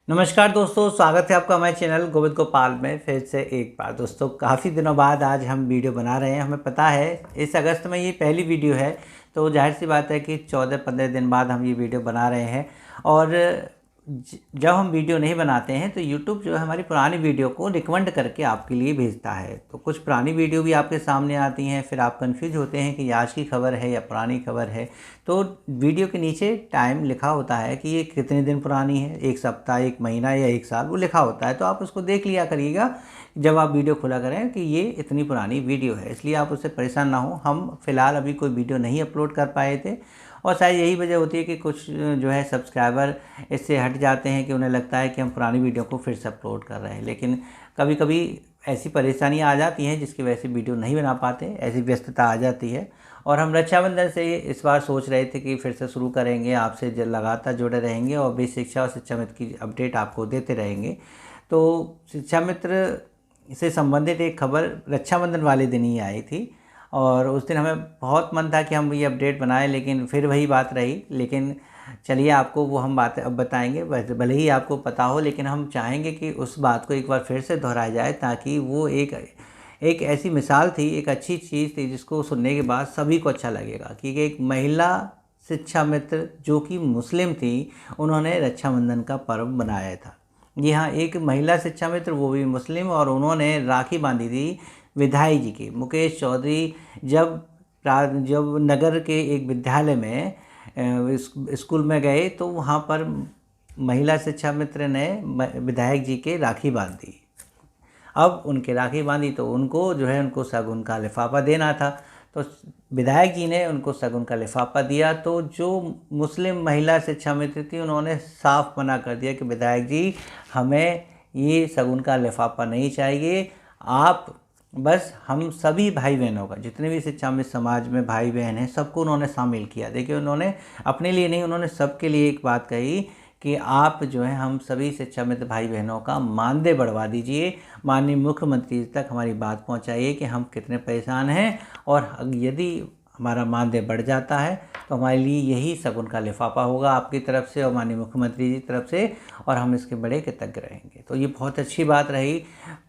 नमस्कार दोस्तों, स्वागत है आपका हमारे चैनल गोविंद गोपाल में फिर से एक बार। दोस्तों, काफ़ी दिनों बाद आज हम वीडियो बना रहे हैं। हमें पता है इस अगस्त में ये पहली वीडियो है, तो जाहिर सी बात है कि 14-15 दिन बाद हम ये वीडियो बना रहे हैं। और जब हम वीडियो नहीं बनाते हैं तो यूट्यूब जो है हमारी पुरानी वीडियो को रिकमेंड करके आपके लिए भेजता है। तो कुछ पुरानी वीडियो भी आपके सामने आती हैं, फिर आप कंफ्यूज होते हैं कि आज की खबर है या पुरानी खबर है। तो वीडियो के नीचे टाइम लिखा होता है कि ये कितने दिन पुरानी है, 1 सप्ताह, 1 महीना या 1 साल, वो लिखा होता है। तो आप उसको देख लिया करिएगा जब आप वीडियो खुला करें कि ये इतनी पुरानी वीडियो है, इसलिए आप उससे परेशान ना हो। हम फ़िलहाल अभी कोई वीडियो नहीं अपलोड कर पाए थे और शायद यही वजह होती है कि कुछ जो है सब्सक्राइबर इससे हट जाते हैं कि उन्हें लगता है कि हम पुरानी वीडियो को फिर से अपलोड कर रहे हैं। लेकिन कभी कभी ऐसी परेशानियां आ जाती हैं जिसकी वजह से वीडियो नहीं बना पाते, ऐसी व्यस्तता आ जाती है। और हम रक्षाबंधन से इस बार सोच रहे थे कि फिर से शुरू करेंगे, आपसे लगातार जुड़े रहेंगे और भी शिक्षा और शिक्षा मित्र की अपडेट आपको देते रहेंगे। तो शिक्षा मित्र से संबंधित एक खबर रक्षाबंधन वाले दिन ही आई थी और उस दिन हमें बहुत मन था कि हम ये अपडेट बनाएं, लेकिन फिर वही बात रही। लेकिन चलिए, आपको वो हम बातें अब बताएंगे। वैसे भले ही आपको पता हो, लेकिन हम चाहेंगे कि उस बात को एक बार फिर से दोहराया जाए, ताकि वो एक ऐसी मिसाल थी, एक अच्छी चीज़ थी जिसको सुनने के बाद सभी को अच्छा लगेगा कि एक महिला शिक्षा मित्र जो कि मुस्लिम थी, उन्होंने रक्षाबंधन का पर्व बनाया था। जी हाँ, एक महिला शिक्षा मित्र, वो भी मुस्लिम, और उन्होंने राखी बांधी थी विधायक जी के मुकेश चौधरी जब नगर के एक विद्यालय में स्कूल में गए तो वहाँ पर महिला शिक्षा मित्र ने विधायक जी के राखी बांधी। अब उनके राखी बांधी तो उनको जो है उनको शगुन का लिफाफा देना था, तो विधायक जी ने उनको शगुन का लिफाफा दिया। तो जो मुस्लिम महिला शिक्षा मित्र थी, उन्होंने साफ मना कर दिया कि विधायक जी, हमें ये शगुन का लिफाफा नहीं चाहिए। आप बस हम सभी भाई बहनों का, जितने भी शिक्षा मित्र समाज में भाई बहन हैं, सबको उन्होंने शामिल किया। देखिए, उन्होंने अपने लिए नहीं, उन्होंने सबके लिए एक बात कही कि आप जो है हम सभी शिक्षा मित्र भाई बहनों का मानदेय बढ़वा दीजिए, माननीय मुख्यमंत्री तक हमारी बात पहुंचाइए कि हम कितने परेशान हैं, और यदि हमारा मानदेय बढ़ जाता है तो हमारे लिए यही शगुन का लिफाफा होगा आपकी तरफ से और माननीय मुख्यमंत्री जी की तरफ से, और हम इसके बड़े कृतज्ञ रहेंगे। तो ये बहुत अच्छी बात रही।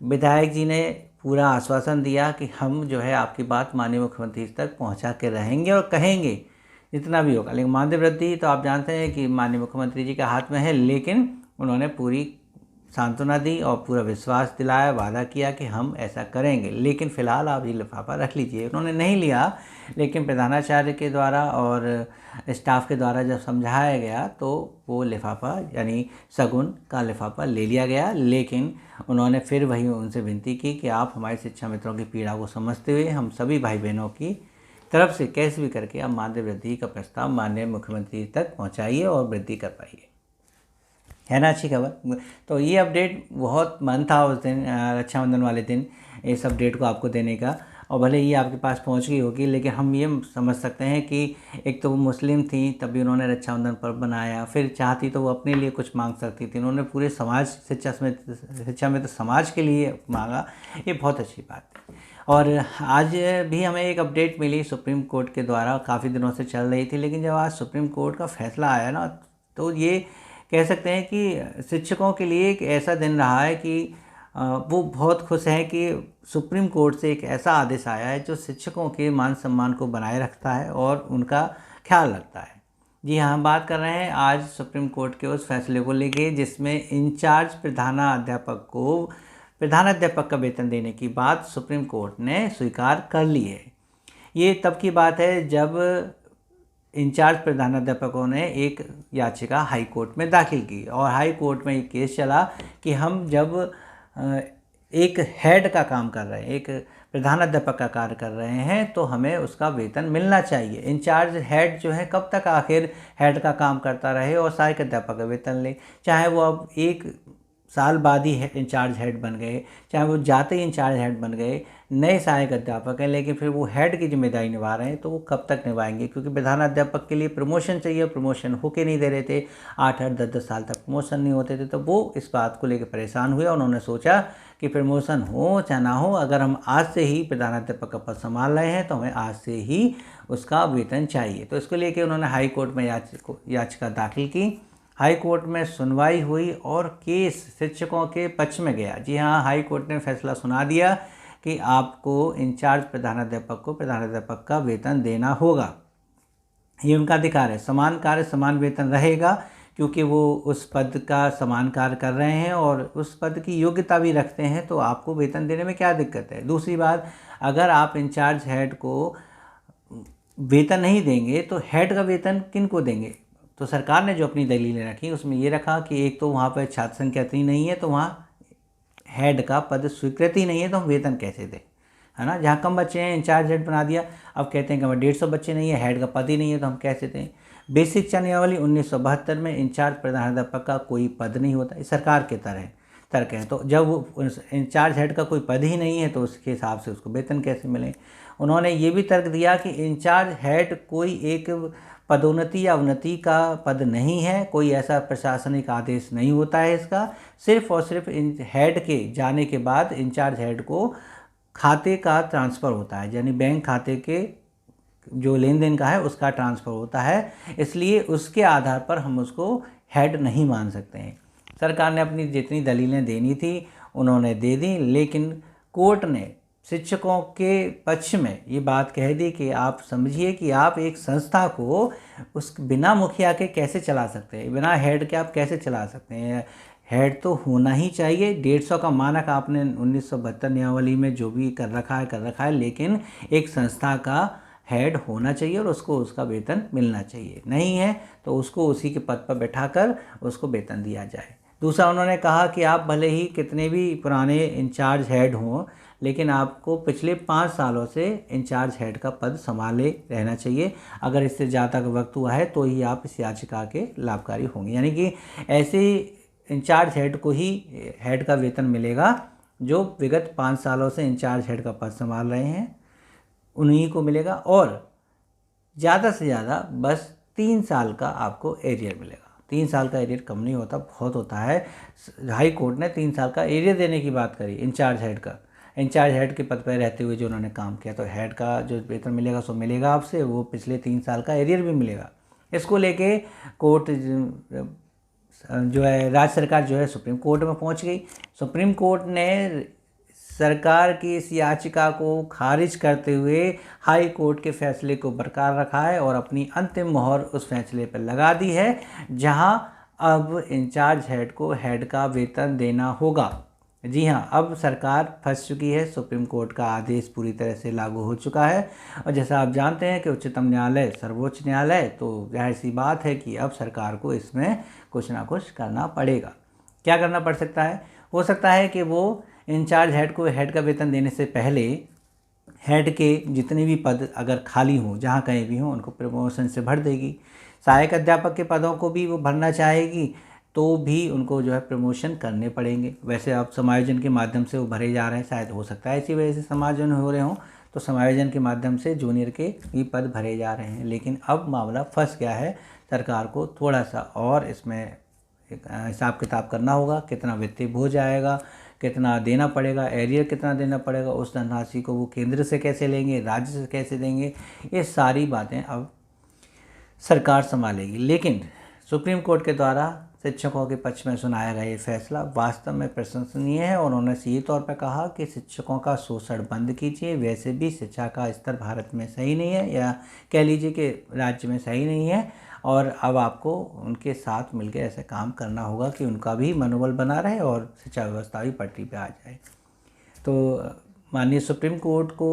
विधायक जी ने पूरा आश्वासन दिया कि हम जो है आपकी बात माननीय मुख्यमंत्री तक पहुंचा के रहेंगे और कहेंगे जितना भी होगा। लेकिन मानदेय वृद्धि तो आप जानते हैं कि माननीय मुख्यमंत्री जी के हाथ में है, लेकिन उन्होंने पूरी सांत्वना दी और पूरा विश्वास दिलाया, वादा किया कि हम ऐसा करेंगे। लेकिन फ़िलहाल आप ये लिफाफा रख लीजिए। उन्होंने नहीं लिया, लेकिन प्रधानाचार्य के द्वारा और स्टाफ के द्वारा जब समझाया गया तो वो लिफाफा यानी शगुन का लिफाफा ले लिया गया। लेकिन उन्होंने फिर वही उनसे विनती की कि आप हमारे शिक्षा मित्रों की पीड़ा को समझते हुए हम सभी भाई बहनों की तरफ से कैसे भी करके आप मानदेय वृद्धि का प्रस्ताव माननीय मुख्यमंत्री तक पहुंचाइए और वृद्धि कर पाइए। है ना अच्छी खबर। तो ये अपडेट बहुत मन था उस दिन, रक्षाबंधन वाले दिन, इस अपडेट को आपको देने का। और भले ही आपके पास पहुंच गई होगी, लेकिन हम ये समझ सकते हैं कि एक तो वो मुस्लिम थी, तभी उन्होंने रक्षाबंधन पर्व बनाया। फिर चाहती तो वो अपने लिए कुछ मांग सकती थी, उन्होंने पूरे समाज शिक्षा में तो समाज के लिए मांगा। ये बहुत अच्छी बात है। और आज भी हमें एक अपडेट मिली सुप्रीम कोर्ट के द्वारा, काफ़ी दिनों से चल रही थी, लेकिन जब आज सुप्रीम कोर्ट का फैसला आया ना, तो ये कह सकते हैं कि शिक्षकों के लिए एक ऐसा दिन रहा है कि वो बहुत खुश हैं कि सुप्रीम कोर्ट से एक ऐसा आदेश आया है जो शिक्षकों के मान सम्मान को बनाए रखता है और उनका ख्याल रखता है। जी हाँ, हम बात कर रहे हैं आज सुप्रीम कोर्ट के उस फैसले को लेके जिसमें इंचार्ज प्रधानाध्यापक का वेतन देने की बात सुप्रीम कोर्ट ने स्वीकार कर ली है। ये तब की बात है जब इंचार्ज प्रधानाध्यापकों ने एक याचिका हाई कोर्ट में दाखिल की और हाई कोर्ट में एक केस चला कि हम जब एक हेड का काम कर रहे हैं, एक प्रधानाध्यापक का कार्य कर रहे हैं, तो हमें उसका वेतन मिलना चाहिए। इंचार्ज हेड जो है कब तक आखिर हेड का काम करता रहे और सहायक अध्यापक का वेतन ले, चाहे वो अब 1 साल बाद ही इंचार्ज हेड बन गए, चाहे वो जाते ही इंचार्ज हेड बन गए, नए सहायक अध्यापक हैं, लेकिन फिर वो हेड की जिम्मेदारी निभा रहे हैं, तो वो कब तक निभाएंगे? क्योंकि प्रधानाध्यापक के लिए प्रमोशन चाहिए, प्रमोशन होके नहीं दे रहे थे, 8-8 10-10 साल तक प्रमोशन नहीं होते थे। तो वो इस बात को लेकर परेशान हुए। उन्होंने सोचा कि प्रमोशन हो चाहे ना हो, अगर हम आज से ही प्रधानाध्यापक का पद संभाल रहे हैं तो हमें आज से ही उसका वेतन चाहिए। तो इसको लेकर उन्होंने हाई कोर्ट में याचिका दाखिल की। हाई कोर्ट में सुनवाई हुई और केस शिक्षकों के पक्ष में गया। जी हाँ, हाई कोर्ट ने फैसला सुना दिया कि आपको इंचार्ज प्रधानाध्यापक को प्रधानाध्यापक का वेतन देना होगा। ये उनका अधिकार है। समान कार्य समान वेतन रहेगा, क्योंकि वो उस पद का समान कार्य कर रहे हैं और उस पद की योग्यता भी रखते हैं, तो आपको वेतन देने में क्या दिक्कत है। दूसरी बात, अगर आप इंचार्ज हेड को वेतन नहीं देंगे तो हेड का वेतन किन को देंगे। तो सरकार ने जो अपनी दलीलें रखी उसमें ये रखा कि एक तो वहाँ पर छात्र संख्या इतनी नहीं है, तो वहाँ हेड का पद स्वीकृति नहीं है, तो हम वेतन कैसे दें, है ना। जहाँ कम बच्चे हैं इंचार्ज हेड बना दिया, अब कहते हैं कि हमारे 150 बच्चे नहीं है, हेड का पद ही नहीं है, तो हम कैसे दें। बेसिक शिक्षा नियमावली 1972 में इंचार्ज प्रधानाध्यापक का कोई पद नहीं होता, इस सरकार के तर्क है। तो जब वो इंचार्ज हेड का कोई पद ही नहीं है तो उसके हिसाब से उसको वेतन कैसे मिले। उन्होंने ये भी तर्क दिया कि इंचार्ज हेड कोई एक पदोन्नति या उन्नति का पद नहीं है, कोई ऐसा प्रशासनिक आदेश नहीं होता है इसका। सिर्फ और सिर्फ हेड के जाने के बाद इंचार्ज हेड को खाते का ट्रांसफ़र होता है, यानी बैंक खाते के जो लेन देन का है उसका ट्रांसफ़र होता है, इसलिए उसके आधार पर हम उसको हेड नहीं मान सकते हैं। सरकार ने अपनी जितनी दलीलें देनी थी उन्होंने दे दी, लेकिन कोर्ट ने शिक्षकों के पक्ष में ये बात कह दी कि आप समझिए कि आप एक संस्था को उस बिना मुखिया के कैसे चला सकते हैं, बिना हेड के आप कैसे चला सकते हैं। हेड तो होना ही चाहिए। 150 का मानक आपने 1972 नियमावली में जो भी कर रखा है, लेकिन एक संस्था का हेड होना चाहिए और उसको उसका वेतन मिलना चाहिए। नहीं है तो उसको उसी के पद पर बैठाकर उसको वेतन दिया जाए। दूसरा, उन्होंने कहा कि आप भले ही कितने भी पुराने इंचार्ज हेड हों, लेकिन आपको पिछले 5 सालों से इंचार्ज हेड का पद संभाले रहना चाहिए। अगर इससे ज़्यादा का वक्त हुआ है तो ही आप इस याचिका के लाभकारी होंगे। यानी कि ऐसे इंचार्ज हेड को ही हेड का वेतन मिलेगा जो विगत 5 सालों से इंचार्ज हेड का पद संभाल रहे हैं, उन्हीं को मिलेगा। और ज़्यादा से ज़्यादा बस 3 साल का आपको एरियर मिलेगा। 3 साल का एरियर कम नहीं होता, बहुत होता है। हाई कोर्ट ने 3 साल का एरियर देने की बात करी इंचार्ज हेड का। इंचार्ज हेड के पद पर रहते हुए जो उन्होंने काम किया, तो हेड का जो वेतन मिलेगा सो मिलेगा आपसे, वो पिछले 3 साल का एरियर भी मिलेगा। इसको लेके कोर्ट जो है, राज्य सरकार जो है सुप्रीम कोर्ट में पहुंच गई। सुप्रीम कोर्ट ने सरकार की इस याचिका को खारिज करते हुए हाई कोर्ट के फैसले को बरकरार रखा है और अपनी अंतिम मोहर उस फैसले पर लगा दी है, जहां अब इंचार्ज हेड को हेड का वेतन देना होगा। जी हाँ, अब सरकार फंस चुकी है। सुप्रीम कोर्ट का आदेश पूरी तरह से लागू हो चुका है और जैसा आप जानते हैं कि उच्चतम न्यायालय सर्वोच्च न्यायालय, तो जाहिर सी बात है कि अब सरकार को इसमें कुछ ना कुछ करना पड़ेगा। क्या करना पड़ सकता है? हो सकता है कि वो इंचार्ज हेड को हेड का वेतन देने से पहले हेड के जितने भी पद अगर खाली हों, जहाँ कहीं भी हों, उनको प्रमोशन से भर देगी। सहायक अध्यापक के पदों को भी वो भरना चाहेगी, तो भी उनको जो है प्रमोशन करने पड़ेंगे। वैसे अब समायोजन के माध्यम से वो भरे जा रहे हैं, शायद हो सकता है इसी वजह से समायोजन हो रहे हों, तो समायोजन के माध्यम से जूनियर के भी पद भरे जा रहे हैं। लेकिन अब मामला फंस गया है, सरकार को थोड़ा सा और इसमें हिसाब किताब करना होगा। कितना वित्तीय बोझ आएगा, कितना देना पड़ेगा, एरियर कितना देना पड़ेगा, उस धनराशि को वो केंद्र से कैसे लेंगे, राज्य से कैसे देंगे, ये सारी बातें अब सरकार संभालेगी। लेकिन सुप्रीम कोर्ट के द्वारा शिक्षकों के पक्ष में सुनाया गया ये फैसला वास्तव में प्रशंसनीय है और उन्होंने सीधे तौर पर कहा कि शिक्षकों का शोषण बंद कीजिए। वैसे भी शिक्षा का स्तर भारत में सही नहीं है, या कह लीजिए कि राज्य में सही नहीं है, और अब आपको उनके साथ मिलकर ऐसे काम करना होगा कि उनका भी मनोबल बना रहे और शिक्षा व्यवस्था भी पटरी पे आ जाए। तो माननीय सुप्रीम कोर्ट को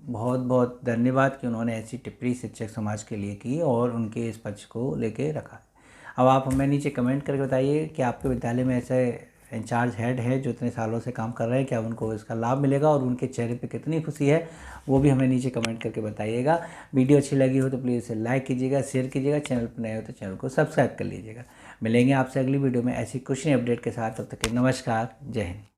बहुत बहुत धन्यवाद कि उन्होंने ऐसी टिप्पणी शिक्षक समाज के लिए की और उनके इस पक्ष को लेके रखा। अब आप हमें नीचे कमेंट करके बताइए कि आपके विद्यालय में ऐसे इंचार्ज हेड है जो इतने सालों से काम कर रहे हैं, क्या उनको इसका लाभ मिलेगा और उनके चेहरे पे कितनी खुशी है, वो भी हमें नीचे कमेंट करके बताइएगा। वीडियो अच्छी लगी हो तो प्लीज़ इसे लाइक कीजिएगा, शेयर कीजिएगा, चैनल पर नए हो तो चैनल को सब्सक्राइब कर लीजिएगा। मिलेंगे आपसे अगली वीडियो में ऐसी कुछ नई अपडेट के साथ। तब तक के नमस्कार, जय हिंद।